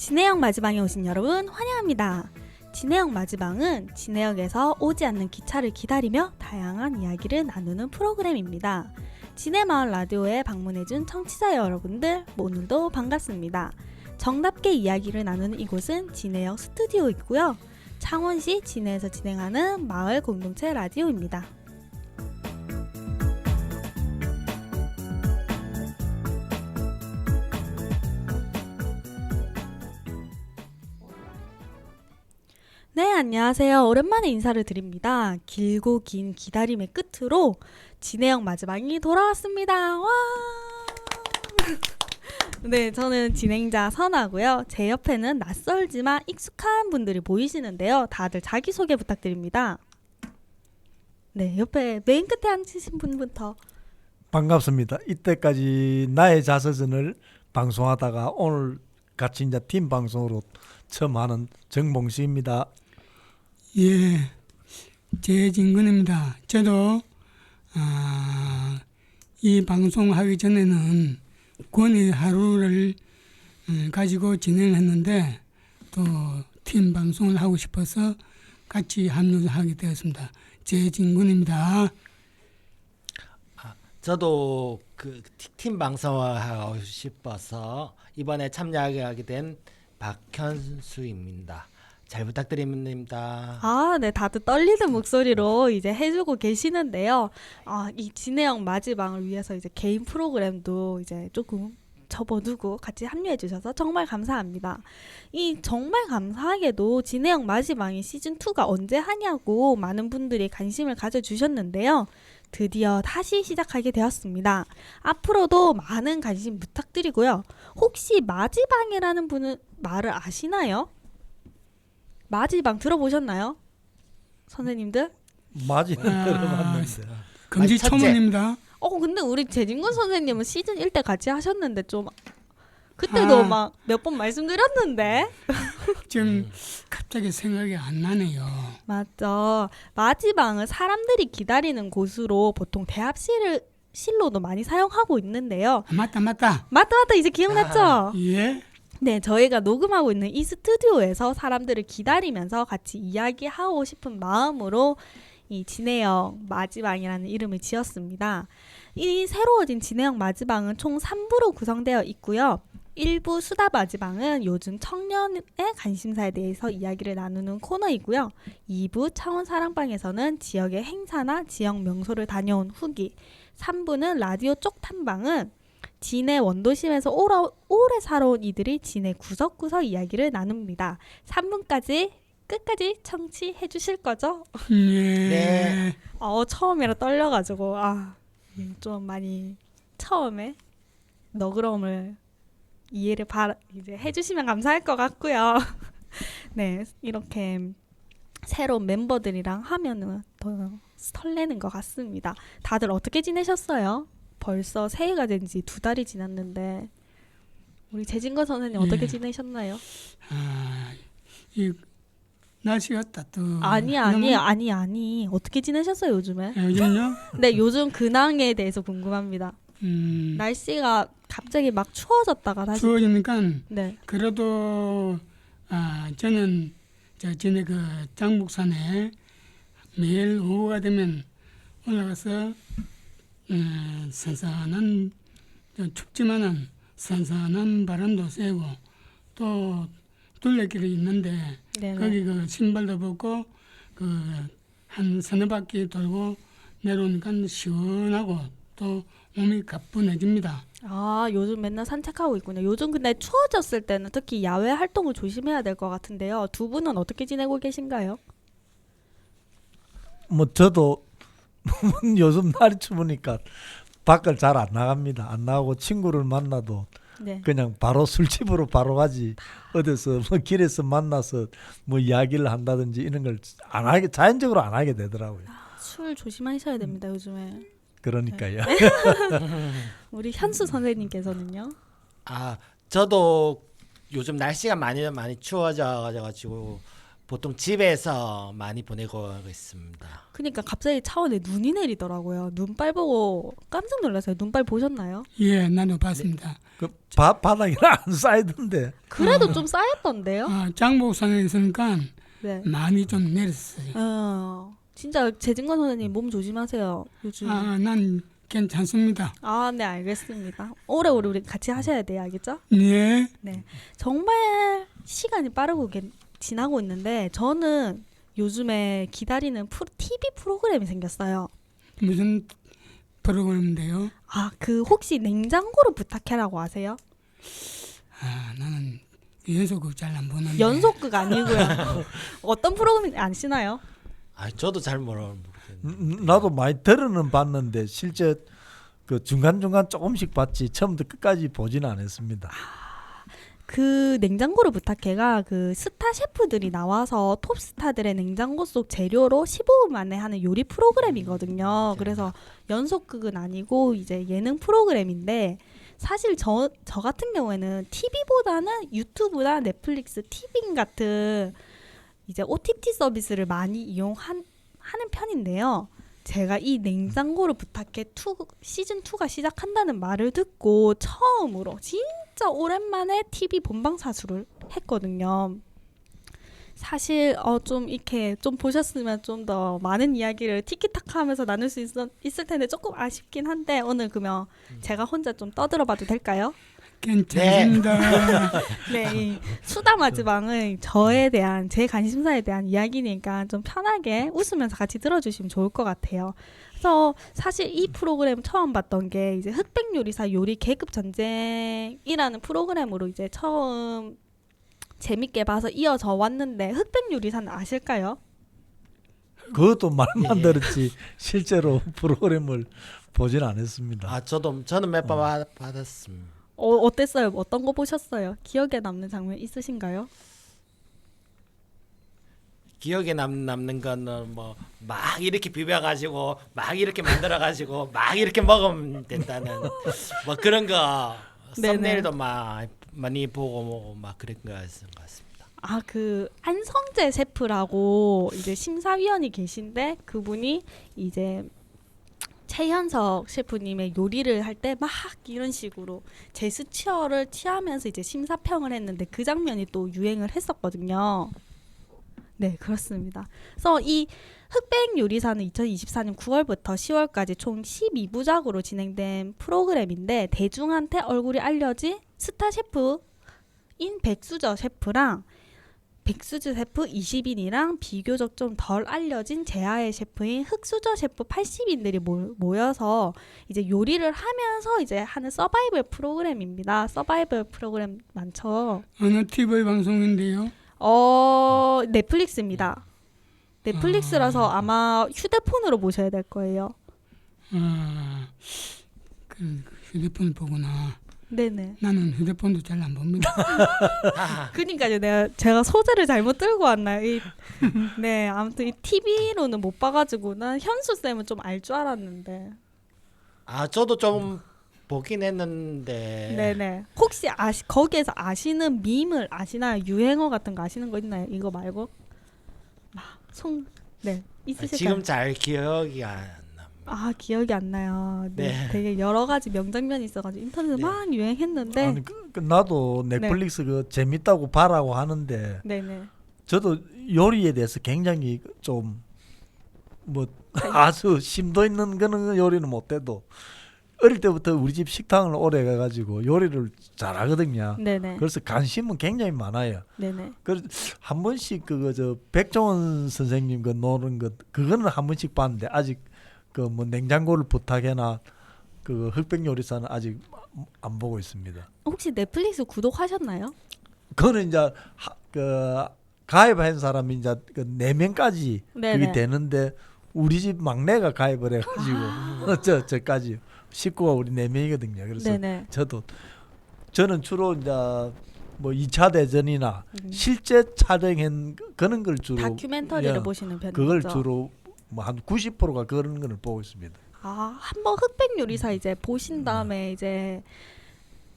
진해역 마지방에 오신 여러분 환영합니다. 진해역 마지방은 진해역에서 오지 않는 기차를 기다리며 다양한 이야기를 나누는 프로그램입니다. 진해마을 라디오에 방문해준 청취자 여러분들 오늘도 반갑습니다. 정답게 이야기를 나누는 이곳은 진해역 스튜디오이고요. 창원시 진해에서 진행하는 마을 공동체 라디오입니다. 네, 안녕하세요. 오랜만에 인사를 드립니다. 길고 긴 기다림의 끝으로 진해역 마지막이 돌아왔습니다. 와! 네, 저는 진행자 선아고요. 제 옆에는 낯설지만 익숙한 분들이 보이시는데요. 다들 자기소개 부탁드립니다. 네, 옆에 맨 끝에 앉으신 분부터. 반갑습니다. 이때까지 나의 자서전을 방송하다가 오늘 같이 이제 팀 방송으로 처음 하는 정봉수입니다. 예, 재진근입니다. 저도 이 방송하기 전에는 권의 하루를 가지고 진행을 했는데 또 팀 방송을 하고 싶어서 같이 합류하게 되었습니다. 재진근입니다. 저도 그 팀 방송을 하고 싶어서 이번에 참여하게 된 박현수입니다. 잘 부탁드립니다. 아, 네, 다들 떨리는 목소리로 이제 해주고 계시는데요. 이 진해역 마지막을 위해서 이제 개인 프로그램도 이제 조금 접어두고 같이 합류해 주셔서 정말 감사합니다. 이 정말 감사하게도 진해역 마지막이 시즌2가 언제 하냐고 많은 분들이 관심을 가져주셨는데요. 드디어 다시 시작하게 되었습니다. 앞으로도 많은 관심 부탁드리고요. 혹시 마지방이라는 분은 말을 아시나요? 마지방 들어보셨나요? 선생님들? 맞이는 들어봤는데 금지 첫째. 초문입니다. 근데 우리 재진군 선생님은 시즌 1 때 같이 하셨는데 좀 그때도 막 몇 번 말씀드렸는데 지금 갑자기 생각이 안 나네요. 맞죠. 마지방은 사람들이 기다리는 곳으로 보통 대합실로도 많이 사용하고 있는데요. 맞다. 맞다 이제 기억났죠? 예, 네, 저희가 녹음하고 있는 이 스튜디오에서 사람들을 기다리면서 같이 이야기하고 싶은 마음으로 이 진해역 마지방이라는 이름을 지었습니다. 이 새로워진 진해역 마지방은 총 3부로 구성되어 있고요. 1부 수다 마지방은 요즘 청년의 관심사에 대해서 이야기를 나누는 코너이고요. 2부 창원 사랑방에서는 지역의 행사나 지역 명소를 다녀온 후기, 3부는 라디오 쪽 탐방은 진해 원도심에서 오래 살아온 이들이 진해 구석구석 이야기를 나눕니다. 3부까지 끝까지 청취해 주실 거죠? 예. 네. 처음이라 떨려가지고 좀 많이 처음에 너그러움을 이해를 이제 해주시면 감사할 것 같고요. 네, 이렇게 새로운 멤버들이랑 하면은 더 설레는 것 같습니다. 다들 어떻게 지내셨어요? 벌써 새해가 된 지 2달이 지났는데 우리 재진건 선생님 어떻게 지내셨나요? 이 날씨가 아니 어떻게 지내셨어요 요즘에? 요즘요? 네, 요즘 근황에 대해서 궁금합니다. 날씨가 갑자기 막 추워졌다가 다시 추워지니까 네. 그래도 저는 전에 그 장북산에 매일 오후가 되면 올라가서 선선한 춥지만은 선선한 바람도 쐬고 또 둘레길이 있는데 네네. 거기 그 신발도 벗고 그 한 서너 바퀴 돌고 내려오니까 시원하고 또 몸이 가뿐해집니다. 요즘 맨날 산책하고 있군요. 요즘 근데 추워졌을 때는 특히 야외 활동을 조심해야 될 것 같은데요. 두 분은 어떻게 지내고 계신가요? 뭐 저도 요즘 날이 추우니까 밖을 잘 안 나갑니다. 안 나가고 친구를 만나도 네. 그냥 바로 술집으로 바로 가지 어디서 뭐 길에서 만나서 뭐 이야기를 한다든지 이런 걸 안 하게 자연적으로 안 하게 되더라고요. 술 조심하셔야 됩니다, 요즘에. 그러니까요. 우리 현수 선생님께서는요? 저도 요즘 날씨가 많이 추워져가지고 보통 집에서 많이 보내고 있습니다. 그러니까 갑자기 차원에 눈이 내리더라고요. 눈발 보고 깜짝 놀랐어요. 눈발 보셨나요? 예, 나도 봤습니다. 그 바닥에 안 쌓이던데. 그래도 좀 쌓였던데요? 장복산에 있으니까 네. 많이 좀 내렸어요. 진짜 재진관 선생님 몸 조심하세요. 요즘. 난 괜찮습니다. 네, 알겠습니다. 오래오래 우리 같이 하셔야 돼요, 알겠죠? 네. 네. 정말 시간이 빠르고 지나고 있는데 저는 요즘에 기다리는 TV 프로그램이 생겼어요. 무슨 프로그램인데요? 혹시 냉장고를 부탁해라고 아세요? 나는 연속극 잘 안 보는데. 연속극 아니고요. 어떤 프로그램인지 아시나요? 저도 잘 모르겠는데. 나도 많이 들어는 봤는데 실제 그 중간중간 조금씩 봤지 처음부터 끝까지 보지는 않았습니다. 그 냉장고를 부탁해가 그 스타 셰프들이 나와서 톱스타들의 냉장고 속 재료로 15분 만에 하는 요리 프로그램이거든요. 그래서 연속극은 아니고 이제 예능 프로그램인데 사실 저 같은 경우에는 TV보다는 유튜브나 넷플릭스, 티빙 같은 이제 OTT 서비스를 많이 하는 편인데요. 제가 이 냉장고를 부탁해 시즌 2가 시작한다는 말을 듣고 처음으로 진짜 오랜만에 TV 본방 사수를 했거든요. 사실 좀 이렇게 좀 보셨으면 좀 더 많은 이야기를 티키타카하면서 나눌 수 있을 텐데 조금 아쉽긴 한데 오늘 그러면 제가 혼자 좀 떠들어봐도 될까요? 괜찮습니다. 네, 이 수다 마지막은 저에 대한 제 관심사에 대한 이야기니까 좀 편하게 웃으면서 같이 들어주시면 좋을 것 같아요. 그래서 사실 이 프로그램 처음 봤던 게 이제 흑백 요리사 요리 계급 전쟁이라는 프로그램으로 이제 처음 재밌게 봐서 이어져 왔는데 흑백 요리사는 아실까요? 그것도 말만 들었지 실제로 프로그램을 보진 않았습니다. 저는 몇 번 받았습니다. 어땠어요? 어떤 거 보셨어요? 기억에 남는 장면 있으신가요? 기억에 남는 거는 뭐 막 이렇게 비벼가지고 막 이렇게 만들어가지고 막 이렇게 먹으면 된다는 뭐 그런 거 네네. 썸네일도 많이 보고 막 그런 거였던 것 같습니다. 그 안성재 셰프라고 이제 심사위원이 계신데 그분이 이제 최현석 셰프님의 요리를 할 때 막 이런 식으로 제스처를 취하면서 이제 심사평을 했는데 그 장면이 또 유행을 했었거든요. 네, 그렇습니다. 그래서 이 흑백 요리사는 2024년 9월부터 10월까지 총 12부작으로 진행된 프로그램인데 대중한테 얼굴이 알려진 스타 셰프인 백수저 셰프랑 백수저 셰프 20인이랑 비교적 좀 덜 알려진 제아의 셰프인 흑수저 셰프 80인들이 모여서 이제 요리를 하면서 이제 하는 서바이벌 프로그램입니다. 서바이벌 프로그램 많죠. 어느 TV 방송인데요? 넷플릭스입니다. 넷플릭스라서 아마 휴대폰으로 보셔야 될 거예요. 그 휴대폰 보구나. 네네. 나는 휴대폰도 잘 안 봅니다. 그러니까요. 제가 소재를 잘못 들고 왔나요? 네, 아무튼 이 TV로는 못 봐가지고 난 현수 쌤은 좀 알 줄 알았는데. 저도 좀 보긴 했는데. 네네. 혹시 거기에서 아시는 밈을 아시나요? 유행어 같은 거 아시는 거 있나요? 이거 말고? 네, 있으실까요? 지금 잘 기억이 안 납니다. 기억이 안 나요. 네. 되게 여러 가지 명장면이 있어가지고 인터넷에 막 유행했는데. 아니, 나도 넷플릭스 그 재밌다고 봐라고 하는데 네네. 저도 요리에 대해서 굉장히 좀 뭐 아주 심도 있는 그런 요리는 못해도 어릴 때부터 우리 집 식당을 오래 가가지고 요리를 잘하거든요. 네네. 그래서 관심은 굉장히 많아요. 네네. 그래서 한 번씩 그거 저 백종원 선생님 그 노는 것 그거는 한 번씩 봤는데 아직 그 뭐 냉장고를 부탁해나 그 흑백 요리사는 아직 안 보고 있습니다. 혹시 넷플릭스 구독하셨나요? 그거는 이제 그 가입한 사람이 이제 그 4명까지 네네. 그게 되는데 우리 집 막내가 가입을 해가지고 저까지 식구가 우리 4명이거든요. 그래서 네네. 저는 주로 이제 뭐 2차 대전이나 실제 촬영한 그런 걸 주로 다큐멘터리를 보시는 편이죠. 그걸 주로 뭐 한 90%가 그런 걸 보고 있습니다. 한번 흑백 요리사 이제 보신 다음에 이제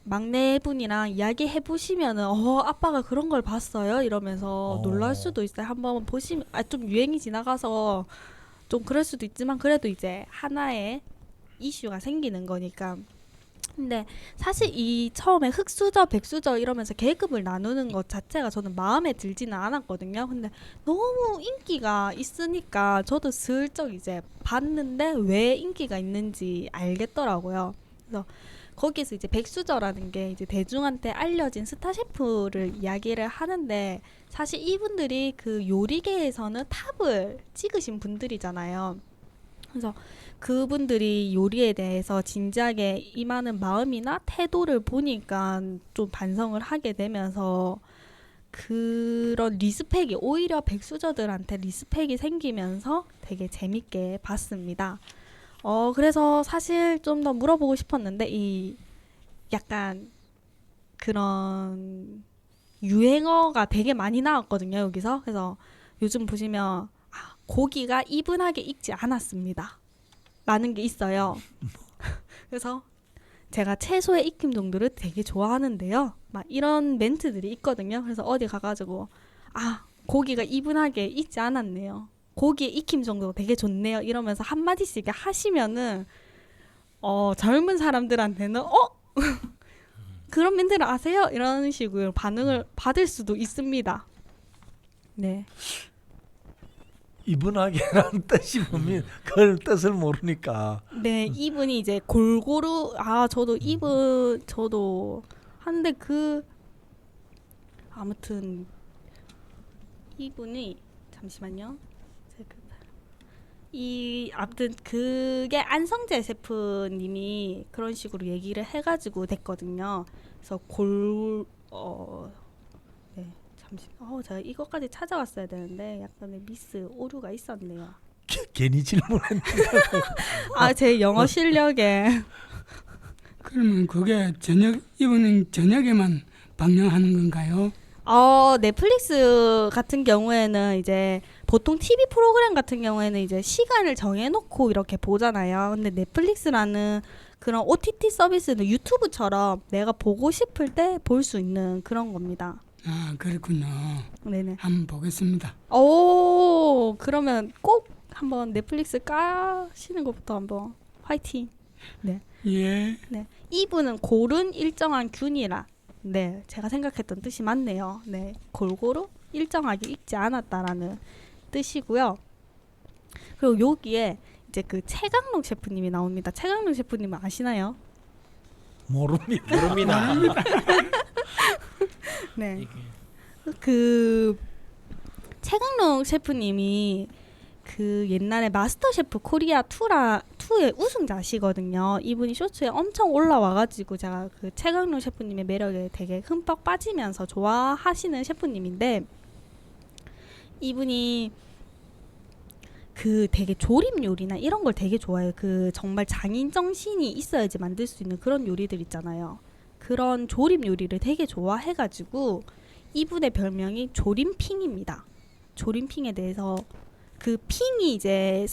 막내분이랑 이야기해 보시면은 아빠가 그런 걸 봤어요 이러면서 놀랄 수도 있어요. 한번 보시면 좀 유행이 지나가서 좀 그럴 수도 있지만 그래도 이제 하나의 이슈가 생기는 거니까 근데 사실 이 처음에 흑수저, 백수저 이러면서 계급을 나누는 것 자체가 저는 마음에 들지는 않았거든요. 근데 너무 인기가 있으니까 저도 슬쩍 이제 봤는데 왜 인기가 있는지 알겠더라고요. 그래서 거기서 이제 백수저라는 게 이제 대중한테 알려진 스타 셰프를 이야기를 하는데 사실 이분들이 그 요리계에서는 탑을 찍으신 분들이잖아요. 그래서 그분들이 요리에 대해서 진지하게 임하는 마음이나 태도를 보니까 좀 반성을 하게 되면서 그런 리스펙이 오히려 백수저들한테 리스펙이 생기면서 되게 재밌게 봤습니다. 그래서 사실 좀 더 물어보고 싶었는데 이 약간 그런 유행어가 되게 많이 나왔거든요, 여기서. 그래서 요즘 보시면 고기가 이분하게 익지 않았습니다. 라는 게 있어요. 그래서 제가 채소의 익힘 정도를 되게 좋아하는데요. 막 이런 멘트들이 있거든요. 그래서 어디 가가지고 고기가 이분하게 익지 않았네요. 고기의 익힘 정도가 되게 좋네요. 이러면서 한마디씩 하시면은 젊은 사람들한테는 그런 멘트를 아세요? 이런 식으로 반응을 받을 수도 있습니다. 네. 이분하게라는 뜻이 보면 그걸 뜻을 모르니까. 네, 이분이 이제 골고루 저도 이분 저도 하는데 아무튼 이분이 잠시만요. 아무튼 그게 안성재 셰프님이 그런 식으로 얘기를 해가지고 됐거든요. 그래서 네, 잠시 제가 이것까지 찾아왔어야 되는데 약간의 미스 오류가 있었네요. 괜히 질문했는데. 제 영어 실력에 그러면 그게 이분은 저녁에만 방영하는 건가요? 넷플릭스 같은 경우에는 이제 보통 TV 프로그램 같은 경우에는 이제 시간을 정해놓고 이렇게 보잖아요. 근데 넷플릭스라는 그런 OTT 서비스는 유튜브처럼 내가 보고 싶을 때 볼 수 있는 그런 겁니다. 그렇군요. 네네. 한번 보겠습니다. 그러면 꼭 한번 넷플릭스 까시는 것부터 한번 화이팅. 네. 예. 네. 이분은 고른 일정한 균이라. 네, 제가 생각했던 뜻이 맞네요. 네, 골고루 일정하게 익지 않았다라는 뜻이고요. 그리고 여기에 이제 그 최강록 셰프님이 나옵니다. 최강록 셰프님은 아시나요? 모릅니다. 네, 그 최강록 셰프님이 그 옛날에 마스터 셰프 코리아 2의 우승자시거든요. 이분이 쇼츠에 엄청 올라와가지고 제가 그 최강록 셰프님의 매력에 되게 흠뻑 빠지면서 좋아하시는 셰프님인데 이분이 그 되게 조림 요리나 이런 걸 되게 좋아해요. 그 정말 장인 정신이 있어야지 만들 수 있는 그런 요리들 있잖아요. 그런 조림 요리를 되게 좋아해가지고 이분의 별명이 조림핑입니다. 조림핑에 대해서 그 핑이 이제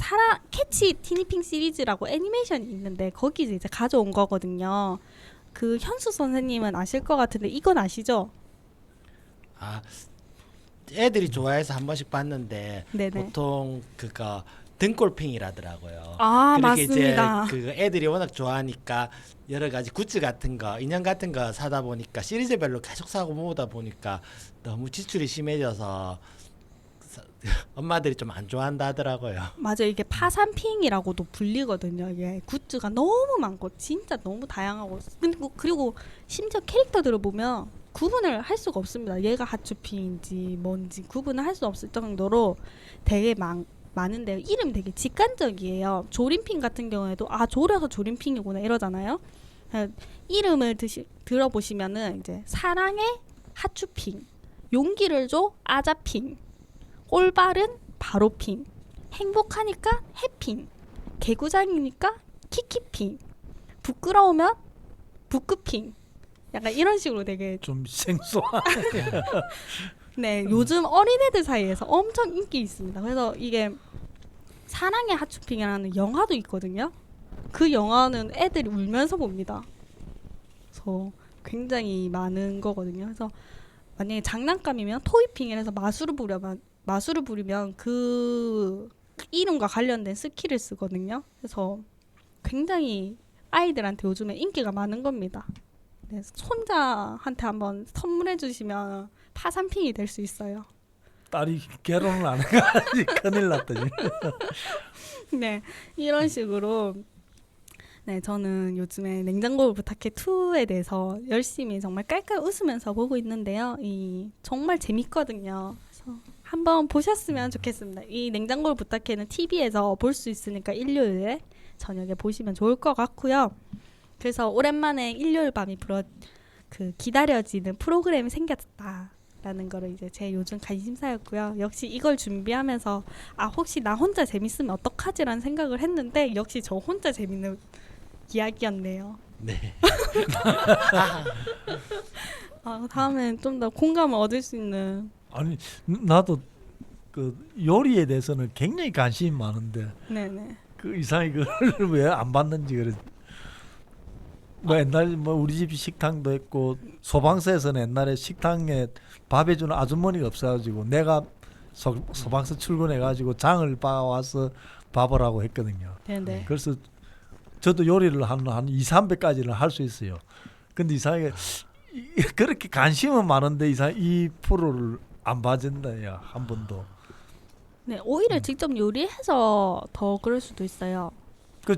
캐치 티니핑 시리즈라고 애니메이션이 있는데 거기서 이제 가져온 거거든요. 그 현수 선생님은 아실 것 같은데 이건 아시죠? 애들이 좋아해서 한 번씩 봤는데 네네. 보통 그거 등골핑이라더라고요. 그렇게 맞습니다. 이제 그 애들이 워낙 좋아하니까 여러 가지 굿즈 같은 거, 인형 같은 거 사다 보니까 시리즈별로 계속 사고 모으다 보니까 너무 지출이 심해져서 엄마들이 좀 안 좋아한다 하더라고요. 맞아요. 이게 파산핑이라고도 불리거든요. 이게 굿즈가 너무 많고 진짜 너무 다양하고 그리고 심지어 캐릭터들을 보면 구분을 할 수가 없습니다. 얘가 하츄핑인지 뭔지 구분을 할 수 없을 정도로 되게 많은데요. 이름이 되게 직관적이에요. 조림핑 같은 경우에도 졸여서 조림핑이구나 이러잖아요. 이름을 들어보시면은 이제 사랑의 하츄핑, 용기를 줘 아자핑, 올바른 바로핑, 행복하니까 해핑, 개구장이니까 키키핑, 부끄러우면 부끄핑. 약간 이런 식으로 되게 좀 생소하네. 네, 요즘 어린애들 사이에서 엄청 인기 있습니다. 그래서 이게 사랑의 하츄핑이라는 영화도 있거든요. 그 영화는 애들이 울면서 봅니다. 그래서 굉장히 많은 거거든요. 그래서 만약에 장난감이면 토이핑이라서 마술을 부리면 그 이름과 관련된 스킬을 쓰거든요. 그래서 굉장히 아이들한테 요즘에 인기가 많은 겁니다. 네, 손자한테 한번 선물해 주시면 파산핑이 될 수 있어요. 딸이 결혼을 안 해가지고 큰일 났더니. 네, 이런 식으로 네, 저는 요즘에 냉장고를 부탁해 2에 대해서 열심히 정말 깔깔 웃으면서 보고 있는데요. 정말 재밌거든요. 그래서 한번 보셨으면 좋겠습니다. 이 냉장고를 부탁해는 TV에서 볼 수 있으니까 일요일에 저녁에 보시면 좋을 것 같고요. 그래서 오랜만에 일요일 밤이 기다려지는 프로그램이 생겼다라는 거를 이제 제 요즘 관심사였고요. 역시 이걸 준비하면서 혹시 나 혼자 재밌으면 어떡하지라는 생각을 했는데 역시 저 혼자 재밌는 이야기였네요. 네. 다음엔 좀 더 공감을 얻을 수 있는. 아니 나도 그 요리에 대해서는 굉장히 관심이 많은데 네네. 그 이상이 그걸 왜 안 받는지 그래. 뭐 옛날 뭐 우리 집 식당도 했고 소방서에서는 옛날에 식당에 밥 해주는 아주머니가 없어가지고 내가 소방서 출근해가지고 장을 봐와서 밥을 하고 했거든요. 네네. 그래서 저도 요리를 한 200~300까지는 할 수 있어요. 근데 이상하게 그렇게 관심은 많은데 이 프로를 안 봐준다야 한 번도. 네, 오히려 직접 요리해서 더 그럴 수도 있어요. 그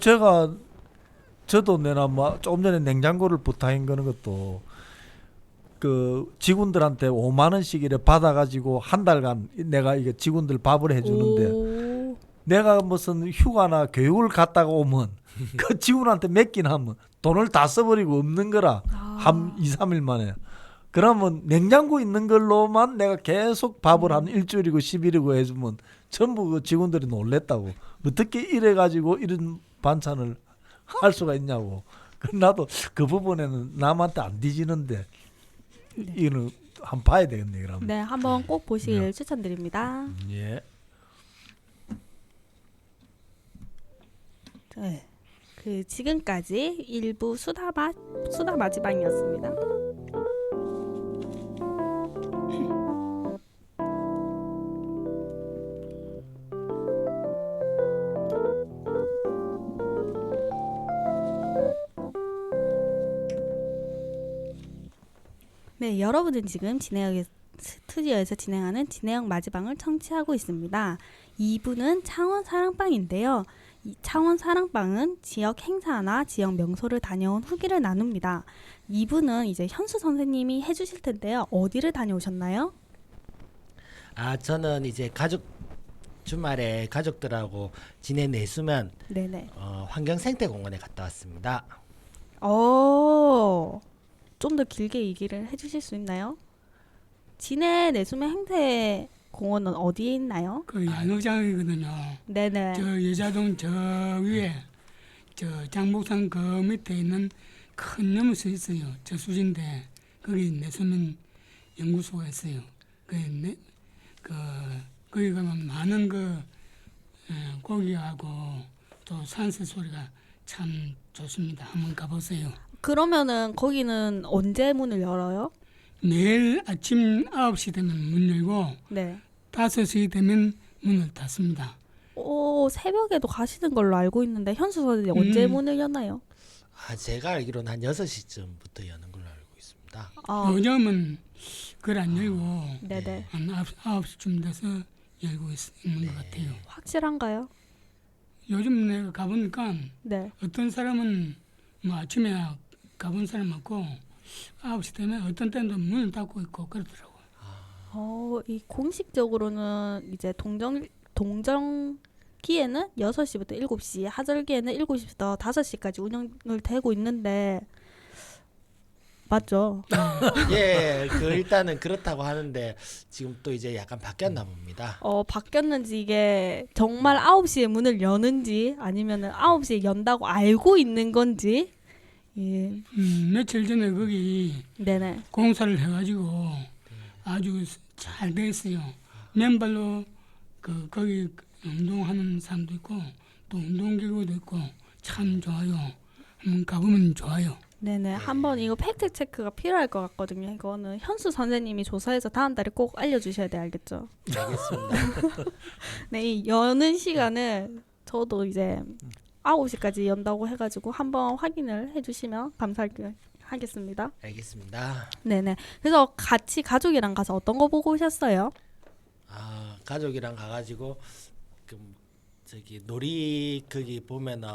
저도 내가 뭐 조금 전에 냉장고를 부탁한 거는 것도 그 직원들한테 5만 원씩 이래 받아가지고 한 달간 내가 이게 직원들 밥을 해주는데 오. 내가 무슨 휴가나 교육을 갔다가 오면 그 직원한테 맡긴 하면 돈을 다 써버리고 없는 거라 한 2~3일 만에. 그러면 냉장고 있는 걸로만 내가 계속 밥을 한 일주일이고 10일이고 해주면 전부 그 직원들이 놀랬다고. 어떻게 이래가지고 이런 반찬을 할 수가 있냐고. 나도 그 부분에는 남한테 안 뒤지는데 네. 이거는 한번 봐야 되겠네 그러면. 네, 한번 꼭 보시길 네. 추천드립니다. 예. 네. 지금까지 일부 수다 마지방이었습니다. 네, 여러분은 지금 진해역 스튜디오에서 진행하는 진해역 마지방을 청취하고 있습니다. 2부는 창원 사랑방인데요. 이 창원 사랑방은 지역 행사나 지역 명소를 다녀온 후기를 나눕니다. 2부는 이제 현수 선생님이 해주실 텐데요. 어디를 다녀오셨나요? 저는 이제 주말에 가족들하고 진해 내수면 네네. 환경생태공원에 갔다 왔습니다. 좀 더 길게 얘기를 해주실 수 있나요? 진해 내수면 행태공원은 어디에 있나요? 그 양육장이거든요. 네네. 저 여자동 저 위에 저 장복산 그 밑에 있는 큰 나무수 있어요. 저수지인데 거기 내수면 연구소가 있어요. 거기 가면 많은 고기하고 또 산새 소리가 참 좋습니다. 한번 가보세요. 그러면은 거기는 언제 문을 열어요? 매일 아침 9시 되면 문 열고 네. 5시 되면 문을 닫습니다. 새벽에도 가시는 걸로 알고 있는데 현수 선생님 언제 문을 여나요? 제가 알기로는 한 6시쯤부터 여는 걸로 알고 있습니다. 요즘은 그걸 안 열고 네네. 한 9시쯤 돼서 열고 있는 것 같아요. 확실한가요? 요즘 내가 가보니까 네. 어떤 사람은 뭐 아침에 가본 사람 많고 9시 되면 어떤 때는 문을 닫고 있고 그러더라고요. 이 공식적으로는 이제 동정기에는 6시부터 7시, 하절기에는 7시부터 5시까지 운영을 되고 있는데 맞죠? 예, 일단은 그렇다고 하는데 지금 또 이제 약간 바뀌었나 봅니다. 바뀌었는지 이게 정말 9시에 문을 여는지 아니면은 9시에 연다고 알고 있는 건지. 예. 며칠 전에 거기 네네. 공사를 해가지고 아주 잘 돼 있어요. 맨발로 거기 운동하는 사람도 있고 또 운동기구도 있고 참 좋아요. 한번 가보면 좋아요. 네네. 한번 이거 팩트 체크가 필요할 것 같거든요. 이거는 현수 선생님이 조사해서 다음 달에 꼭 알려주셔야 돼. 알겠죠? 알겠습니다. 네, 이 여는 시간을 저도 이제 9시까지 연다고 해가지고 한번 확인을 해주시면 감사하겠습니다. 알겠습니다. 네네. 그래서 같이 가족이랑 가서 어떤 거 보고 오셨어요? 아, 가족이랑 가가지고 그 저기 놀이 거기 보면은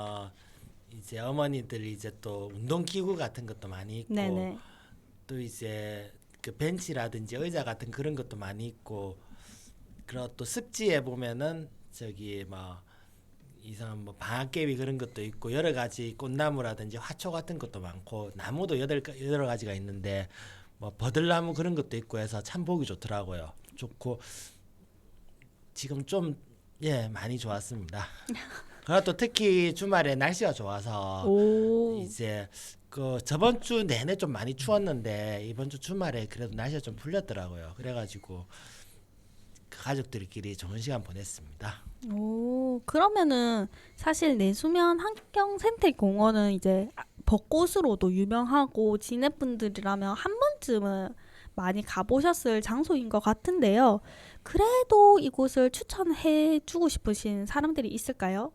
이제 어머니들이 이제 또 운동기구 같은 것도 많이 있고 네네. 또 이제 그 벤치라든지 의자 같은 그런 것도 많이 있고 그리고 또 습지에 보면은 저기 뭐 이상한 뭐 방앗개비 그런 것도 있고 여러 가지 꽃나무라든지 화초 같은 것도 많고 나무도 여러 가지가 있는데 뭐 버들나무 그런 것도 있고 해서 참 보기 좋더라고요. 좋고 지금 좀 많이 좋았습니다. 그리고 또 특히 주말에 날씨가 좋아서 오. 이제 그 저번 주 내내 좀 많이 추웠는데 이번 주 주말에 그래도 날씨가 좀 풀렸더라고요. 그래가지고 가족들끼리 좋은 시간 보냈습니다. 오, 그러면은 사실 내수면 환경생태공원은 이제 벚꽃으로도 유명하고 진해분들이라면 한 번쯤은 많이 가보셨을 장소인 것 같은데요. 그래도 이곳을 추천해주고 싶으신 사람들이 있을까요?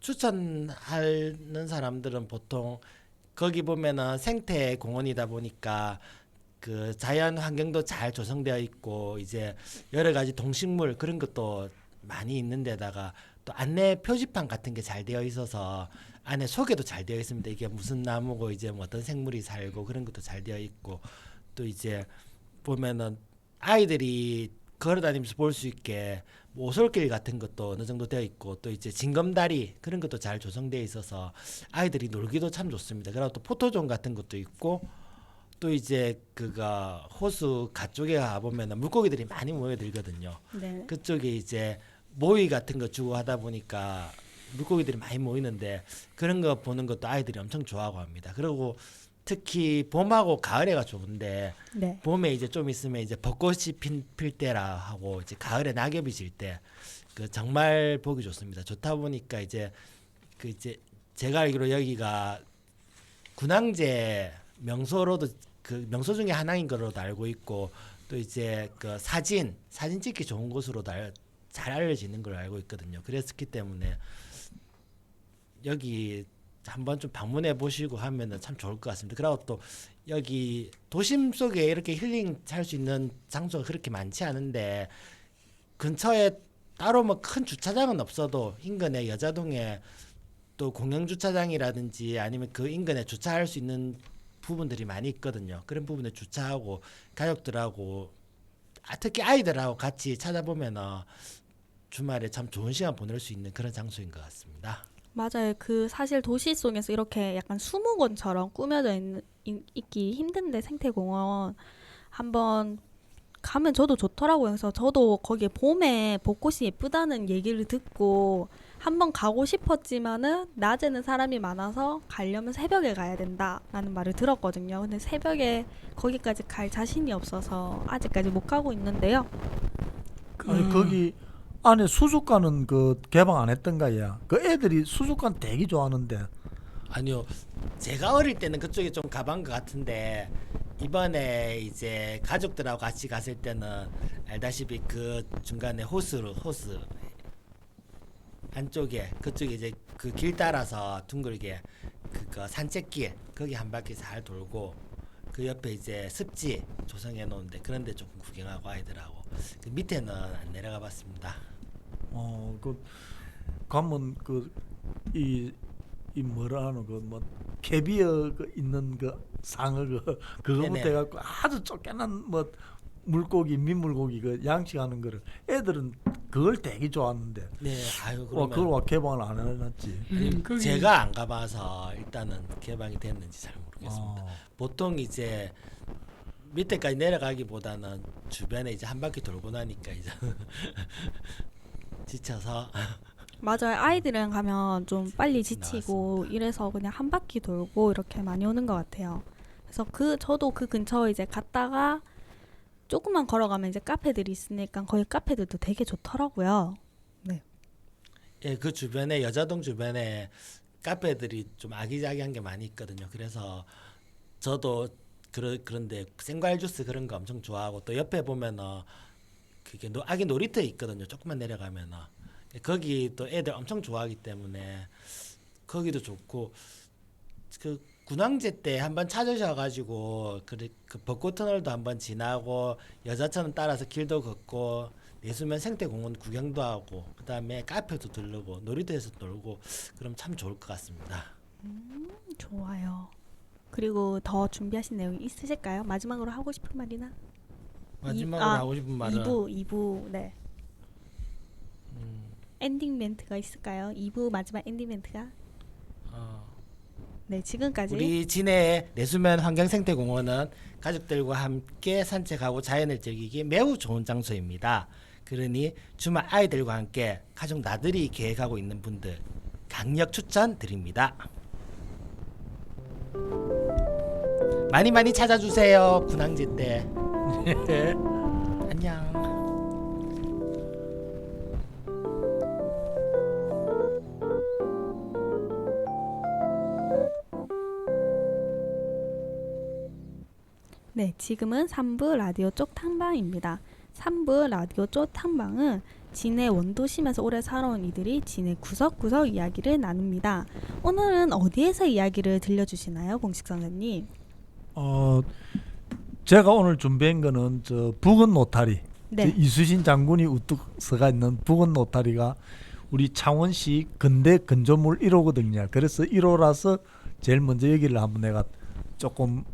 추천하는 사람들은 보통 거기 보면은 생태 공원이다 보니까 그 자연 환경도 잘 조성되어 있고 이제 여러 가지 동식물 그런 것도 많이 있는 데다가 또 안내 표지판 같은 게 잘 되어 있어서 안에 소개도 잘 되어 있습니다. 이게 무슨 나무고 이제 뭐 어떤 생물이 살고 그런 것도 잘 되어 있고 또 이제 보면은 아이들이 걸어 다니면서 볼 수 있게 뭐 오솔길 같은 것도 어느 정도 되어 있고 또 이제 징검다리 그런 것도 잘 조성되어 있어서 아이들이 놀기도 참 좋습니다. 그리고 또 포토존 같은 것도 있고 또 이제 그가 호수 가쪽에 가 보면은 물고기들이 많이 모여들거든요. 네. 그쪽에 이제 모이 같은 거 주고 하다 보니까 물고기들이 많이 모이는데 그런 거 보는 것도 아이들이 엄청 좋아하고 합니다. 그리고 특히 봄하고 가을에가 좋은데 네. 봄에 이제 좀 있으면 이제 벚꽃이 필 때라 하고 이제 가을에 낙엽이 질 때 그 정말 보기 좋습니다. 좋다 보니까 이제 그 이제 제가 알기로 여기가 군항제 명소로도 그 명소 중에 하나인 걸로도 알고 있고 또 이제 그 사진 찍기 좋은 곳으로도 잘 알려지는 걸로 알고 있거든요. 그랬기 때문에 여기 한번 좀 방문해 보시고 하면은 참 좋을 것 같습니다. 그리고 또 여기 도심 속에 이렇게 힐링 할 수 있는 장소가 그렇게 많지 않은데 근처에 따로 뭐 큰 주차장은 없어도 인근에 여자동에 또 공영 주차장이라든지 아니면 그 인근에 주차할 수 있는 부분들이 많이 있거든요. 그런 부분에 주차하고 가족들하고 특히 아이들하고 같이 찾아보면은 주말에 참 좋은 시간 보낼 수 있는 그런 장소인 것 같습니다. 맞아요. 그 사실 도시 속에서 이렇게 약간 수목원처럼 꾸며져 있기 힘든데 생태공원 한번 가면 저도 좋더라고요. 그래서 저도 거기에 봄에 벚꽃이 예쁘다는 얘기를 듣고 한번 가고 싶었지만은 낮에는 사람이 많아서 가려면 새벽에 가야 된다라는 말을 들었거든요. 근데 새벽에 거기까지 갈 자신이 없어서 아직까지 못 가고 있는데요. 아니 거기 안에 수족관은 그 개방 안 했던가야. 그 애들이 수족관 되게 좋아하는데. 아니요, 제가 어릴 때는 그쪽에 좀 가본 것 같은데 이번에 이제 가족들하고 같이 갔을 때는 알다시피 그 중간에 호수 안쪽에 그쪽에 이제 그 길 따라서 둥글게 그 산책길 거기 한 바퀴 잘 돌고 그 옆에 이제 습지 조성해 놓은데 그런데 조금 구경하고 아이들하고 그 밑에는 안 내려가 봤습니다. 그 가면 이 뭐라 하노 그 뭐 캐비어 그 있는 그 상어 그거부터 네네. 해갖고 아주 쫓겨난 뭐 물고기 민물고기 그 양식하는 거를 애들은 그걸 되게 좋아하는데 네, 아유 그걸 그러면 와 개방을 안 해놨지. 거기 제가 안 가봐서 일단은 개방이 됐는지 잘 모르겠습니다. 어. 보통 이제 밑에까지 내려가기보다는 주변에 이제 한 바퀴 돌고 나니까 이제 지쳐서 맞아요. 아이들이랑 가면 좀 빨리 지치고 이래서 그냥 한 바퀴 돌고 이렇게 많이 오는 것 같아요. 그래서 저도 그 근처 이제 갔다가 조금만 걸어가면 이제 카페들이 있으니까 거기 카페들도 되게 좋더라고요. 네. 예, 그 주변에 여자동 주변에 카페들이 좀 아기자기한 게 많이 있거든요. 그래서 저도 그런데 생과일 주스 그런 거 엄청 좋아하고 또 옆에 보면은 그게 아기 놀이터 있거든요. 조금만 내려가면은 거기 또 애들 엄청 좋아하기 때문에 거기도 좋고 그 군항제 때 한번 찾으셔가지고 그 벚꽃 터널도 한번 지나고 여자처럼 따라서 길도 걷고 내수면 생태공원 구경도 하고 그다음에 카페도 들르고 놀이터에서 놀고 그럼 참 좋을 것 같습니다. 좋아요. 그리고 더 준비하신 내용이 있으실까요? 마지막으로 하고 싶은 말이나? 마지막으로 하고 싶은 말은 2부 네. 엔딩 멘트가 있을까요? 2부 마지막 엔딩 멘트가? 네, 지금까지 우리 진해의 내수면 환경생태공원은 가족들과 함께 산책하고 자연을 즐기기 매우 좋은 장소입니다. 그러니 주말 아이들과 함께 가족 나들이 계획하고 있는 분들 강력 추천드립니다. 많이 많이 찾아주세요. 군항제 때. 안녕. 네, 지금은 3부 라디오 쪽 탐방입니다. 3부 라디오 쪽 탐방은 진해 원도심에서 오래 살아온 이들이 진해 구석구석 이야기를 나눕니다. 오늘은 어디에서 이야기를 들려주시나요, 공식 선생님? 제가 오늘 준비한 거는 저 북은 노타리, 네. 이수신 장군이 우뚝 서가 있는 북은 노타리가 우리 창원시 근대 건조물 1호거든요. 그래서 1호라서 제일 먼저 여기를 한번 내가 조금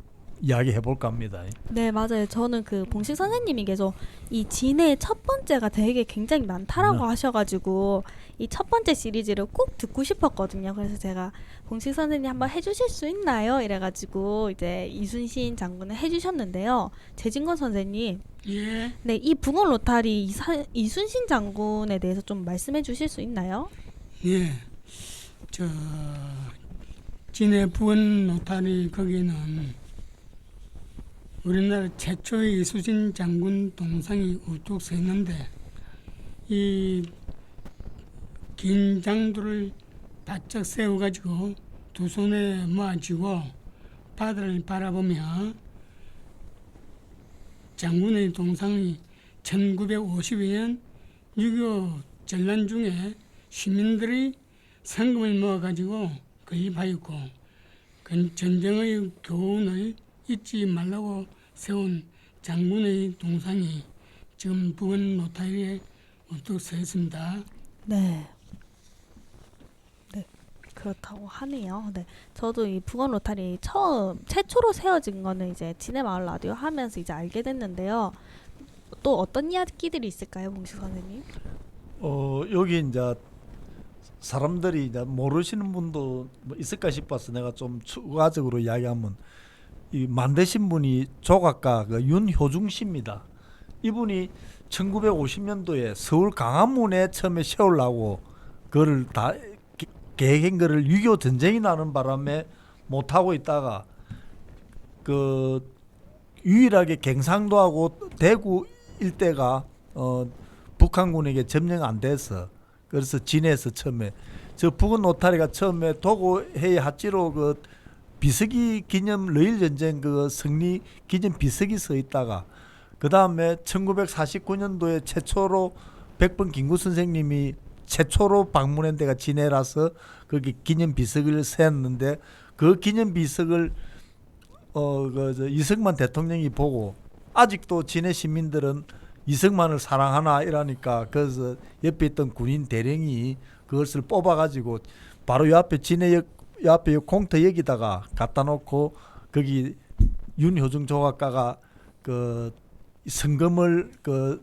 이야기해 볼까 합니다. 네, 맞아요. 저는 그 봉식 선생님이 계속 이 진해 첫 번째가 되게 굉장히 많다라고 하셔가지고 이 첫 번째 시리즈를 꼭 듣고 싶었거든요. 그래서 제가 봉식 선생님 한번 해주실 수 있나요? 이래가지고 이제 이순신 장군을 해주셨는데요. 재진건 선생님, 예. 네, 이 붕어 로타리 이순신 장군에 대해서 좀 말씀해 주실 수 있나요? 예. 저 진해 부원 노타리 거기는 우리나라 최초의 이수신 장군 동상이 우뚝 서 있는데 이 긴 장도를 바짝 세워가지고 두 손에 모아쥐고 바다를 바라보며 장군의 동상이 1952년 6.25 전란 중에 시민들이 상금을 모아가지고 건립하였고 그 전쟁의 교훈을 잊지 말라고 세운 장군의 동상이 지금 부원 노타리에 우뚝 서 있습니다. 네. 네, 그렇다고 하네요. 네, 저도 이 북원 로타리 최초로 세워진 거는 이제 진해 마을 라디오 하면서 이제 알게 됐는데요. 또 어떤 이야기들이 있을까요, 봉식 선생님? 여기 이제 사람들이 이제 모르시는 분도 뭐 있을까 싶어서 내가 좀 추가적으로 이야기하면 이 만드신 분이 조각가 그 윤효중 씨입니다. 이분이 1950년도에 서울 강화문에 처음에 세우려고 그거를 다 계획한 거를 6.25 전쟁이 나는 바람에 못 하고 있다가 그 유일하게 경상도하고 대구 일대가 북한군에게 점령 안 돼서 그래서 진해에서 처음에 저 북은 노타리가 처음에 도고해의 하지로 그 비서기 기념 러일 전쟁 그 승리 기념 비서기 서 있다가 그 다음에 1949년도에 최초로 백번 김구 선생님이 최초로 방문한 데가 진해라서 거기 기념 비석을 세웠는데 그 기념 비석을 이승만 대통령이 보고 아직도 진해 시민들은 이승만을 사랑하나 이러니까 그래서 옆에 있던 군인 대령이 그것을 뽑아가지고 바로 요 앞에 진해역 요 앞에 요 공터역에다가 갖다 놓고 거기 윤효중 조각가가 그 성금을 그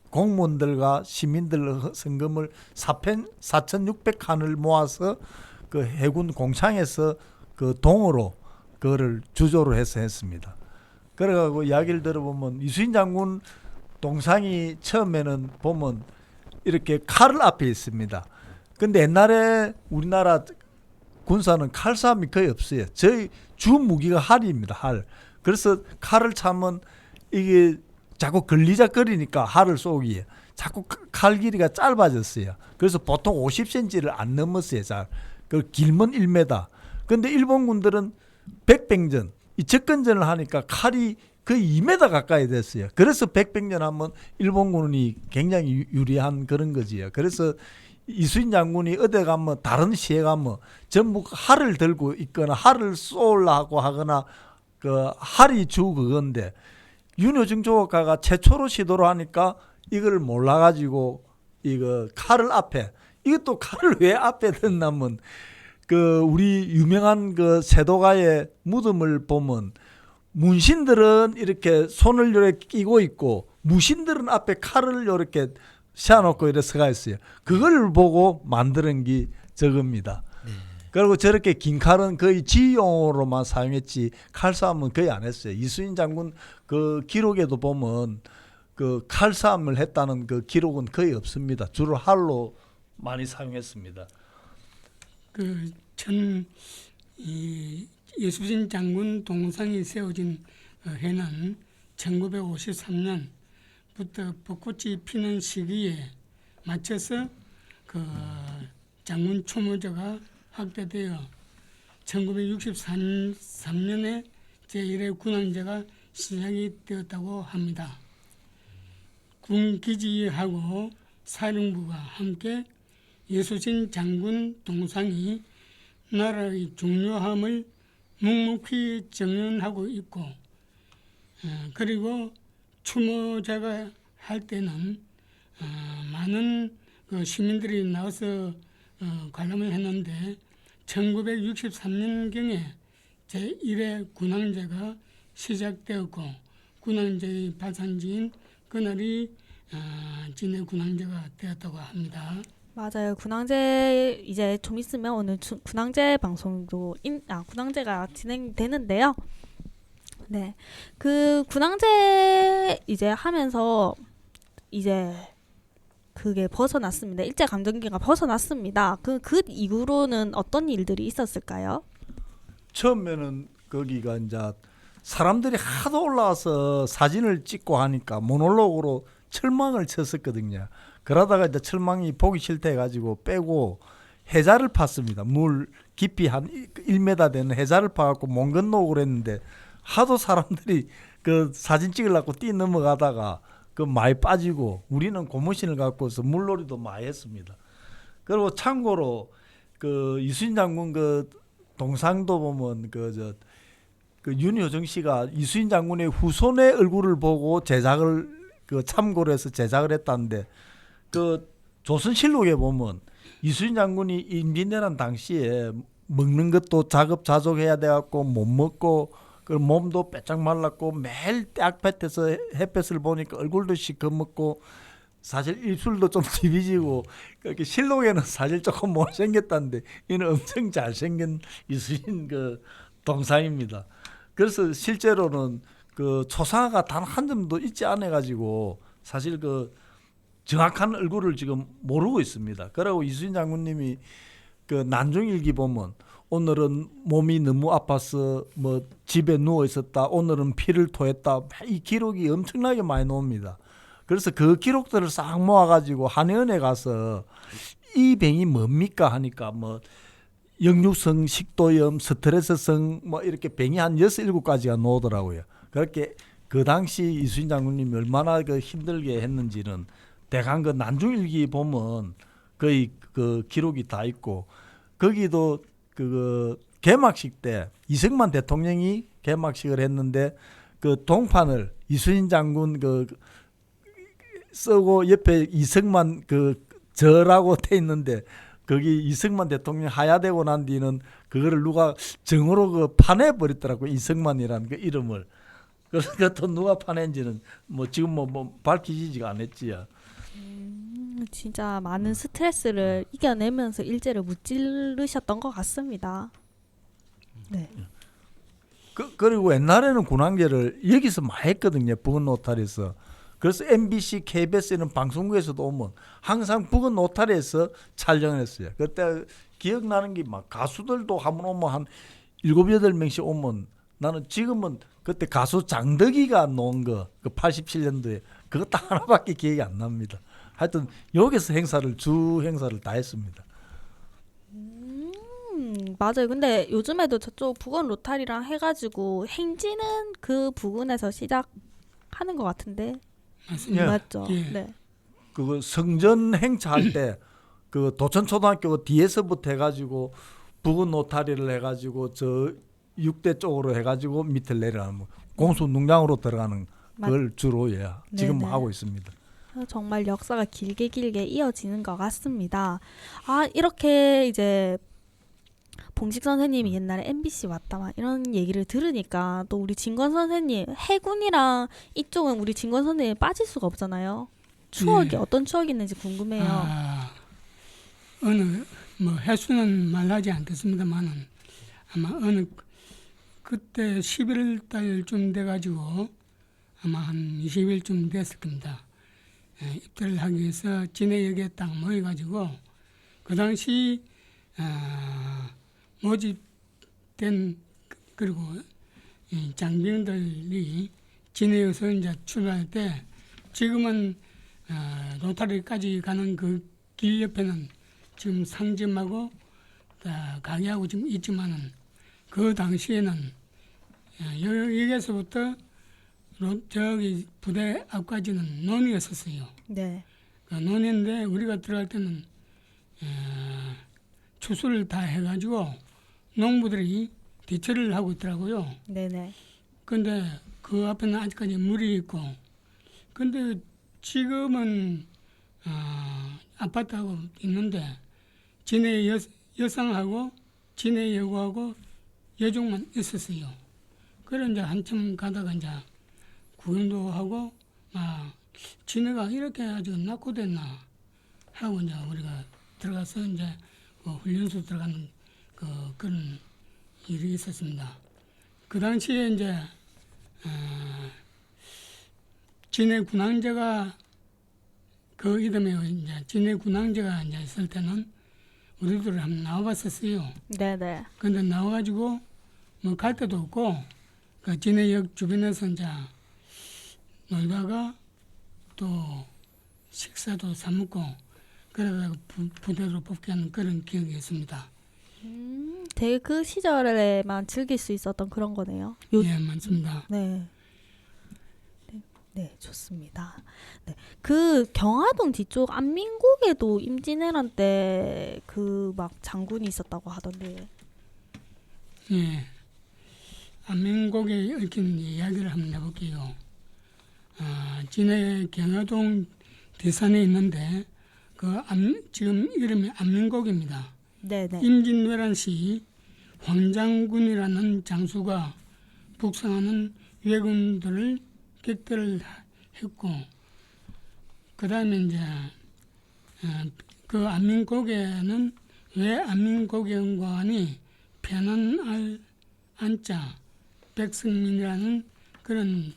공무원들과 시민들 성금을 4,600칸을 모아서 그 해군 공창에서 그 동으로 그거를 주조를 해서 했습니다. 그래가지고 이야기를 들어보면 이수인 장군 동상이 처음에는 보면 이렇게 칼을 앞에 있습니다. 근데 옛날에 우리나라 군사는 칼싸움이 거의 없어요. 저희 주 무기가 활입니다. 활. 그래서 칼을 차면 이게 자꾸 걸리작거리니까 활을 쏘기에 자꾸 칼 길이가 짧아졌어요. 그래서 보통 50cm를 안 넘었어요. 잘. 그 길면 1m. 근데 일본군들은 백병전, 이 접근전을 하니까 칼이 거의 2m 가까이 됐어요. 그래서 백병전 하면 일본군이 굉장히 유리한 그런 거지요. 그래서 이수인 장군이 어디 가면 다른 시에 가면 전부 활을 들고 있거나 활을 쏘려고 하거나 그 활이 주 그건데 윤여정 조각가가 최초로 시도를 하니까 이걸 몰라가지고 이거 칼을 앞에 이것도 칼을 왜 앞에 뒀냐면 그 우리 유명한 그 세도가의 무덤을 보면 문신들은 이렇게 손을 이렇게 끼고 있고 무신들은 앞에 칼을 이렇게 세워놓고 이렇게 서가 있어요. 그걸 보고 만드는 게 저겁니다. 그리고 저렇게 긴 칼은 거의 지용으로만 사용했지 칼싸움은 거의 안 했어요. 이수인 장군 그 기록에도 보면 그 칼싸움을 했다는 그 기록은 거의 없습니다. 주로 활로 많이 사용했습니다. 이 이수진 장군 동상이 세워진 해는 1953년부터 벚꽃이 피는 시기에 맞춰서 그 장군 추모제가 확대되어 1963년에 제1회 군항제가 시작이 되었다고 합니다. 군 기지하고 사령부가 함께 이수진 장군 동상이 나라의 중요함을 묵묵히 정연하고 있고 그리고 추모제가 할 때는 많은 그 시민들이 나와서 관람을 했는데 1963년경에 제1회 군항제가 시작되었고 군항제의 발산지인 그날이 진해 군항제가 되었다고 합니다. 맞아요. 군항제 이제 좀 있으면 오늘 군항제 방송도 군항제가 진행되는데요. 네, 그 군항제 이제 하면서 이제 그게 벗어났습니다. 일제 감정기가 벗어났습니다. 그 이후로는 어떤 일들이 있었을까요? 처음에는 거기가 이제 사람들이 하도 올라와서 사진을 찍고 하니까 모놀로그로 철망을 쳤었거든요. 그러다가 이제 철망이 보기 싫다 해가지고 빼고 해자를 팠습니다. 물 깊이 한 1m 되는 해자를 파갖고 못 건너고 그랬는데 하도 사람들이 그 사진 찍으려고 뛰 넘어가다가 그 많이 빠지고 우리는 고무신을 갖고서 물놀이도 많이 했습니다. 그리고 참고로 그 이수인 장군 그 동상도 보면 그 윤효정 씨가 이수인 장군의 후손의 얼굴을 보고 제작을 그 참고로 해서 제작을 했다는데 그 조선실록에 보면 이수인 장군이 임진왜란 당시에 먹는 것도 자급자족해야 돼갖고 못 먹고 그 몸도 빼짝 말랐고 매일 떼약볕에서 햇볕을 보니까 얼굴도 시커멓고 사실 입술도 좀 뒤비지고 그렇게 실록에는 사실 조금 못생겼다는데 이는 엄청 잘생긴 이수인 그 동상입니다. 그래서 실제로는 그 초상화가 단 한 점도 있지 않아 가지고 사실 그 정확한 얼굴을 지금 모르고 있습니다. 그리고 이수인 장군님이 그 난중일기 보면 오늘은 몸이 너무 아파서 뭐 집에 누워 있었다. 오늘은 피를 토했다. 이 기록이 엄청나게 많이 나옵니다. 그래서 그 기록들을 싹 모아가지고 한의원에 가서 이 병이 뭡니까 하니까 뭐 역류성 식도염, 스트레스성 뭐 이렇게 병이 한 6, 7가지가 나오더라고요. 그렇게 그 당시 이수인 장군님이 얼마나 그 힘들게 했는지는 대강 그 난중일기 보면 거의 그 기록이 다 있고 거기도 그 개막식 때 이승만 대통령이 개막식을 했는데 그 동판을 이수인 장군 그 쓰고 옆에 이승만 그 저라고 돼 있는데 거기 이승만 대통령 하야되고 난 뒤는 그거를 누가 정으로 그 파내 버렸더라고 이승만이라는 그 이름을. 그래서 또 누가 파낸지는 뭐 지금 뭐 밝히지가 않았지요. 진짜 많은 스트레스를 이겨내면서 일제를 무찌르셨던 것 같습니다. 네. 그리고 옛날에는 군항제를 여기서 많이 했거든요. 부근 노탈에서. 그래서 MBC, KBS는 방송국에서도 오면 항상 부근 노탈에서 촬영을 했어요. 그때 기억나는 게 막 가수들도 한번 오면 한 7, 8명씩 오면 나는 지금은 그때 가수 장덕이가 놓은 거 그 87년도에 그거 딱 하나밖에 기억이 안 납니다. 하여튼 여기서 주 행사를 다 했습니다. 맞아요. 근데 요즘에도 저쪽 부근 로타리랑 해가지고 행진은 그 부근에서 시작하는 것 같은데 맞습니다. 맞죠? 예. 네. 그거 성전 행차할 때 그 도천초등학교 뒤에서부터 해가지고 부근 노타리를 해가지고 저 6대 쪽으로 해가지고 밑을 내려가는 뭐 공수 농장으로 들어가는 걸 주로 지금 네네. 하고 있습니다. 정말 역사가 길게 이어지는 것 같습니다. 아, 이렇게 이제 봉식 선생님이 옛날에 MBC 왔다 막 이런 얘기를 들으니까 또 우리 진권 선생님 해군이랑 이쪽은 우리 진권 선생님 빠질 수가 없잖아요. 추억이 네. 어떤 추억이 있는지 궁금해요. 어느 뭐 횟수는 말하지 않겠습니다만은 아마 어느 그때 11월 달쯤 돼가지고 아마 한 20일쯤 됐을 겁니다. 입대를 하기 위해서 진해역에 딱 모여가지고 그 당시 모집된 그리고 이 장병들이 진해에서 이제 출발할 때 지금은 로타리까지 가는 그 길 옆에는 지금 상점하고 가게하고 지금 있지만은 그 당시에는 여기에서부터 저기 부대 앞까지는 논이었었어요. 네. 그 논인데 우리가 들어갈 때는 추수를 다 해가지고 농부들이 대처를 하고 있더라고요. 네네. 근데 그 앞에는 아직까지 물이 있고, 근데 지금은 아파트하고 있는데 진해 여상하고 진해 여고하고 여종만 있었어요. 그래 이제 한참 가다가 이제 구경도 하고 진해가 이렇게 아주 낙후됐나 하고 이제 우리가 들어가서 이제 그 훈련소 들어가는 그런 일이 있었습니다. 그 당시에 이제 진해 군항제가 그 이듬해 이제 진해 군항제가 이제 있을 때는 우리들 한번 나와봤었어요. 네네. 근데 나와가지고 뭐 갈 데도 없고 그 진해역 주변에서 이제 놀다가 또 식사도 사 먹고 그러다가 부대로 복귀하는 그런 기억이 있습니다. 되게 그 시절에만 즐길 수 있었던 그런 거네요. 예, 맞습니다. 네. 네, 좋습니다. 네. 그 경화동 뒤쪽 안민국에도 임진왜란 때 그 막 장군이 있었다고 하던데. 예. 안민곡에 얽힌 이야기를 한번 해볼게요. 진해 경화동 대산에 있는데 지금 이름이 안민곡입니다. 네네. 임진왜란 시 황장군이라는 장수가 북상하는 왜군들을 격퇴를 했고, 그 다음에 이제 그 안민곡에는 왜 안민곡연관이 편안할 안자 백승민이라는 그런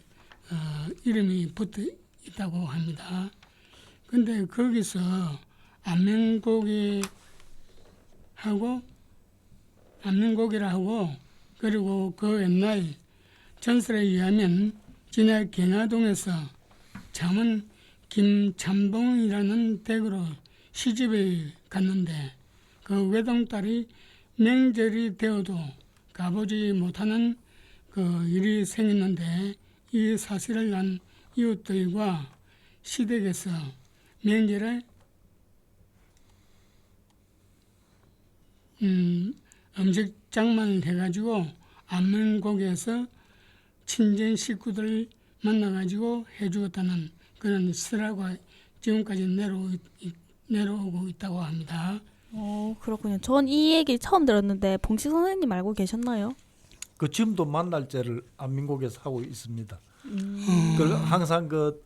이름이 붙어 있다고 합니다. 근데 거기서 안민곡이라 하고 그리고 그 옛날 전설에 의하면 진해 경화동에서 잠은 김참봉이라는 댁으로 시집을 갔는데 그 외동딸이 명절이 되어도 가보지 못하는 그 일이 생겼는데 이 사실을 난 이웃들과 시댁에서 명절에 음식 장만을 해가지고 안민곡에서 친정 식구들 만나가지고 해주었다는 그런 설화가 지금까지 내려오고 있다고 합니다. 그렇군요. 전 이 얘기 처음 들었는데 봉식 선생님 알고 계셨나요? 그 지금도 만날제를 안민국에서 하고 있습니다. 그 항상 그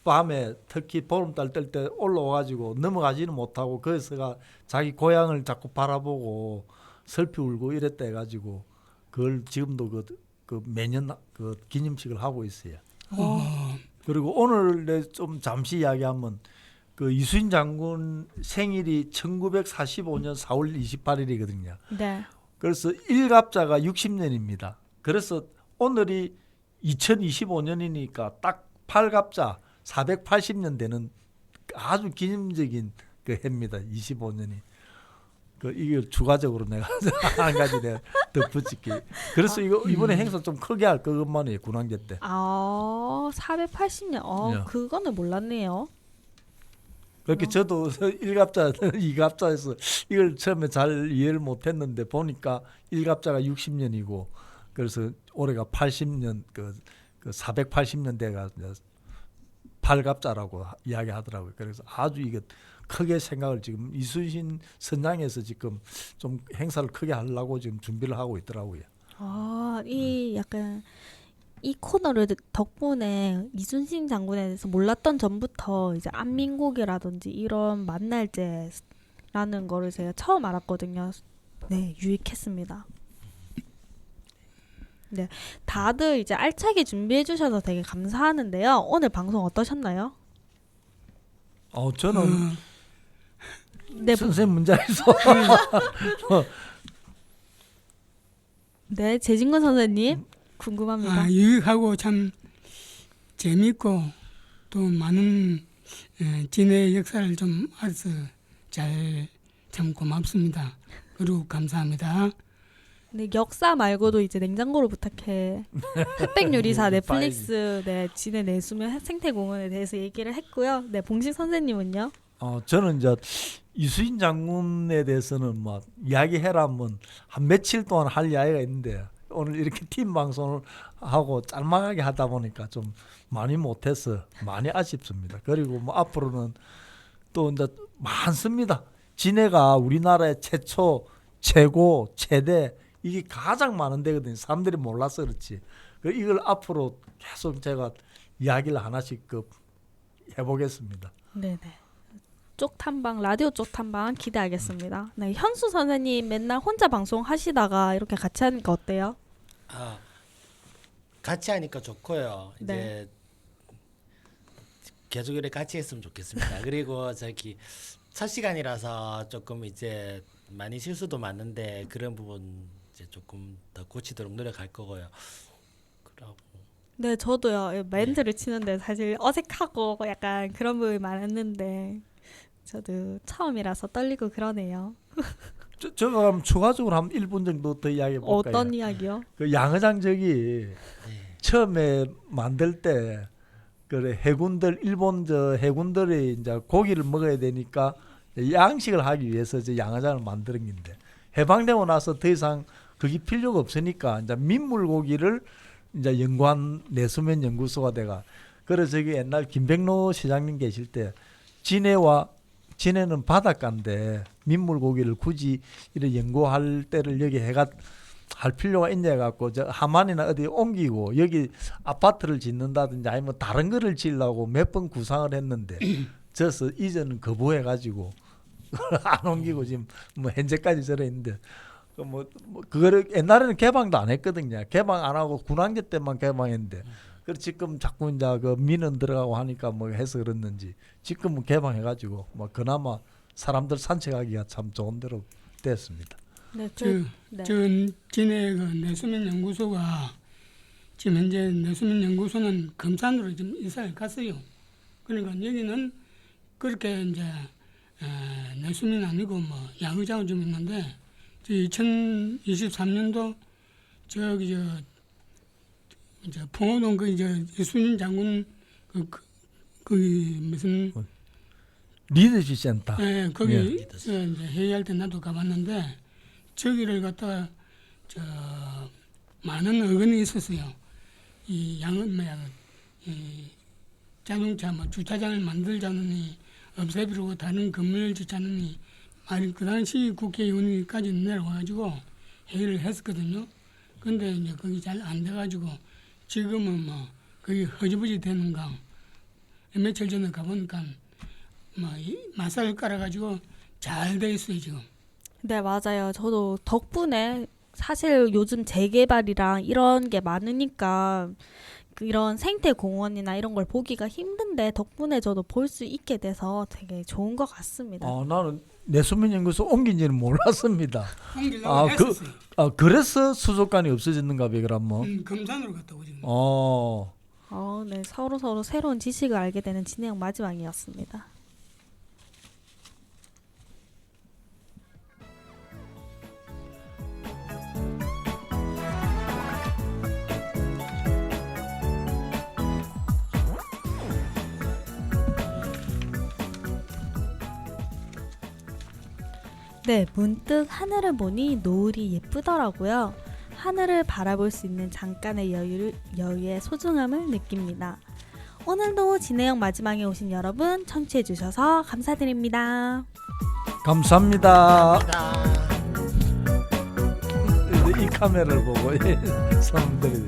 밤에 특히 보름달 뜰 때 올라와가지고 넘어가지는 못하고 거기서가 자기 고향을 자꾸 바라보고 슬피 울고 이랬다 해가지고 그걸 지금도 그 매년 그 기념식을 하고 있어요. 그리고 오늘 좀 잠시 이야기하면 그 이순신 장군 생일이 1945년 4월 28일이거든요. 네. 그래서 일갑자가 60년입니다. 그래서 오늘이 2025년이니까 딱 8갑자 480년 되는 아주 기념적인 그 해입니다. 25년이. 그 이게 추가적으로 내가 한 가지 내가 덧붙일게. 그래서 이번에 행사 좀 크게 할 것만이에요. 군항제 때. 480년. 예. 그거는 몰랐네요. 그렇게 저도 1갑자, 2갑자에서 이걸 처음에 잘 이해를 못했는데 보니까 1갑자가 60년이고 그래서 올해가 80년 그 480년대가 8갑자라고 이야기하더라고요. 그래서 아주 이게 크게 생각을 지금 이순신 선장에서 지금 좀 행사를 크게 하려고 지금 준비를 하고 있더라고요. 이 약간 이 코너를 덕분에 이순신 장군에 대해서 몰랐던 전부터 이제 안민국이라든지 이런 만날제라는 거를 제가 처음 알았거든요. 네, 유익했습니다. 네, 다들 이제 알차게 준비해 주셔서 되게 감사하는데요. 오늘 방송 어떠셨나요? 저는 네, 선생님 문자에서 네, 재진권 선생님 궁금합니다. 유익하고 참 재밌고 또 많은 진해의 역사를 좀 알아서 잘 참 고맙습니다. 그리고 감사합니다. 네, 역사 말고도 이제 냉장고를 부탁해 흑백요리사 넷플릭스 네, 진해 내수면 생태공원에 대해서 얘기를 했고요. 네, 봉식 선생님은요? 저는 이제 이수인 장군에 대해서는 뭐 이야기해라면 한 며칠 동안 할 이야기가 있는데 오늘 이렇게 팀 방송을 하고 짤막하게 하다 보니까 좀 많이 못해서 많이 아쉽습니다. 그리고 뭐 앞으로는 또 이제 많습니다. 진해가 우리나라의 최고 최대 이게 가장 많은 데거든요. 사람들이 몰라서 그렇지. 이걸 앞으로 계속 제가 이야기를 하나씩 해보겠습니다. 네네. 쪽탐방 라디오 쪽탐방 기대하겠습니다. 네, 현수 선생님 맨날 혼자 방송 하시다가 이렇게 같이 하니까 어때요? 같이 하니까 좋고요. 네. 이제 계속 이렇게 같이 했으면 좋겠습니다. 그리고 저기 첫 시간이라서 조금 이제 많이 실수도 많은데 그런 부분 이제 조금 더 고치도록 노력할 거고요. 그러고 네, 저도요. 멘트를 치는데 사실 어색하고 약간 그런 부분이 많았는데 저도 처음이라서 떨리고 그러네요. 제가 그럼 추가적으로 한 1분 정도 더 이야기해 볼까요? 어떤 이야기요? 그 양의장 저기 처음에 만들 때 그래 해군들 일본 해군들이 이제 고기를 먹어야 되니까 양식을 하기 위해서 이제 양의장을 만드는 건데 해방되고 나서 더 이상 그게 필요가 없으니까 이제 민물 고기를 이제 연구한 내수면 연구소가 돼가 그래서 저기 옛날 김백로 시장님 계실 때 진해는 바닷가인데 민물 고기를 굳이 이렇게 연구할 때를 여기 해가 할 필요가 있냐 해갖고 저 하만이나 어디 옮기고 여기 아파트를 짓는다든지 아니면 다른 거를 지으려고 몇 번 구상을 했는데 저서 이전은 거부해가지고 안 옮기고 지금 뭐 현재까지 저래 있는데 그거를 옛날에는 개방도 안 했거든요. 개방 안 하고 군항제 때만 개방했는데 그래서 지금 자꾸 이제 그 민원 들어가고 하니까 뭐 해서 그랬는지 지금은 개방해가지고 뭐 그나마 사람들 산책하기가 참 좋은 대로 됐습니다. 네, 저 진해 그 내수면 연구소가 지금 현재 내수면 연구소는 금산으로 지금 이사를 갔어요. 그러니까 여기는 그렇게 이제 내수면 아니고 뭐 양의장을 좀 있는데 2023년도 저기 이제 봉오동 그 이제 이순신 장군 거기 무슨 리더십 센터. 거기 이제 회의할 때 나도 가봤는데 저기를 갖다가 많은 의견이 있었어요. 이 자동차 뭐 주차장을 만들자느니 없애버리고 다른 건물을 짓자느니 아니 그 당시 국회의원까지 내려와가지고 회의를 했었거든요. 근데 이제 그게 잘 안 돼가지고 지금은 뭐 거기 허지부지 되는가 며칠 전에 가보니까 뭐 마사를 깔아가지고 잘 돼 있어요 지금. 네, 맞아요. 저도 덕분에 사실 요즘 재개발이랑 이런 게 많으니까 이런 생태공원이나 이런 걸 보기가 힘든데 덕분에 저도 볼 수 있게 돼서 되게 좋은 것 같습니다. 나는 내수면 연구소 옮긴지는 몰랐습니다. 옮기려고 했었어요. 그래서 수족관이 없어졌는가 봐 그러면. 금산으로 갔다 오지. 네, 서로 새로운 지식을 알게 되는 진해영 마지막이었습니다. 네, 문득 하늘을 보니 노을이 예쁘더라고요. 하늘을 바라볼 수 있는 잠깐의 여유의 소중함을 느낍니다. 오늘도 진해영 마지막에 오신 여러분 청취해 주셔서 감사드립니다. 감사합니다. 감사합니다. 이 카메라를 보고 선들이